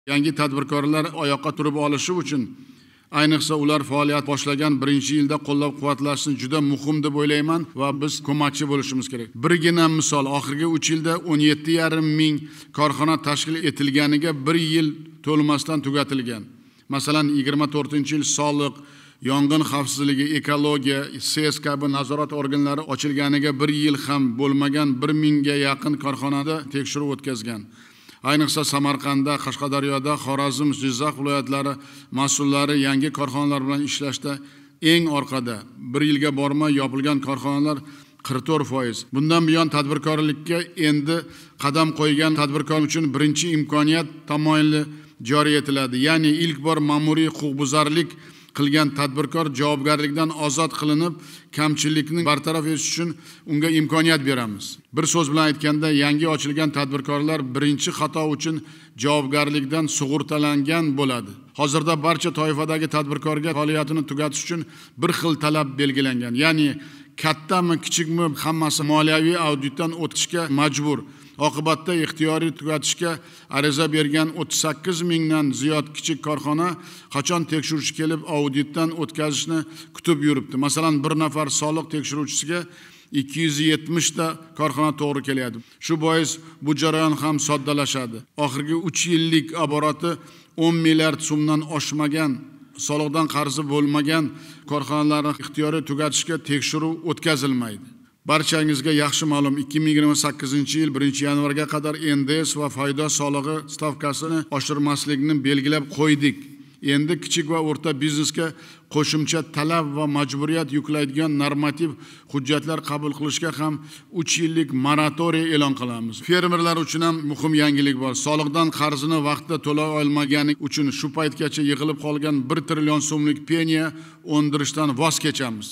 Yangi tadbirkorlar oyoqqa turib olishi uchun, ayniqsa ular faoliyat boshlagan birinchi yilda qo'llab-quvvatlashni juda muhim deb o'ylayman va biz ko'makchi bo'lishimiz kerak. Birgina misol, oxirgi 3 yilda 17,5 ming korxona tashkil etilganiga 1 yil to'lmasdan tugatilgan. Masalan, 24-yil soliq, yong'in xavfsizligi, ekologiya, SES kabi nazorat organlari ochilganiga 1 yil ham bo'lmagan 1 mingga yaqin korxonada tekshiruv o'tkazgan. Ayniqsa Samarqandda, Qashqadaryoda, Xorazm, Jizzax viloyatlari mas'ullari yangi korxonalar bilan ishlashda eng orqada. 1 yilga bormay yopilgan korxonalar 44%. Bundan buyon tadbirkorlikka endi qadam qo'ygan tadbirkor uchun birinchi imkoniyat tamoyili joriy etiladi. Ya'ni ilk bor ma'muriy huquqbuzarlik qilgan tadbirkor javobgarlikdan ozod qilinib, kamchilikni bartaraf etish uchun unga imkoniyat beramiz. Bir so'z bilan aytganda, yangi ochilgan tadbirkorlar birinchi xato uchun javobgarlikdan sug'urtalangan bo'ladi. Hozirda barcha toifadagi tadbirkorga faoliyatini tugatish uchun bir xil talab belgilangan. Ya'ni kattami, kichikmi, hammasi moliyaviy auditdan o'tishga majbur. Oqibatda ixtiyoriy tugatishga ariza bergan 38 mingdan ziyod kichik korxona qachon tekshiruvchi kelib auditdan o'tkazishni kutib yuribdi. Masalan, bir nafar soliq tekshiruvchisiga 270 ta korxona to'g'ri kelyapti. Shu bois bu jarayon ham soddalashadi. Oxirgi 3 yillik oboroti 10 milliard so'mdan oshmagan, soliqdan qarzi bo'lmagan korxonalarni ixtiyoriy tugatishga tekshiruv o'tkazilmaydi. Barchangizga yaxshi ma'lum, 2028-yil 1-yanvarga qadar NDS va foyda solig'i stavkasini oshirmaslikni belgilab qo'ydik. Endi kichik va o'rta biznesga qo'shimcha talab va majburiyat yuklaydigan normativ hujjatlar qabul qilishga ham 3 yillik moratoriy e'lon qilamiz. Fermerlar uchun ham muhim yangilik bor. Soliqdan qarzini vaqtida to'lay olmagani uchun shu paytgacha yig'ilib qolgan 1 trillion so'mlik penya o'ndirishdan voz kechamiz.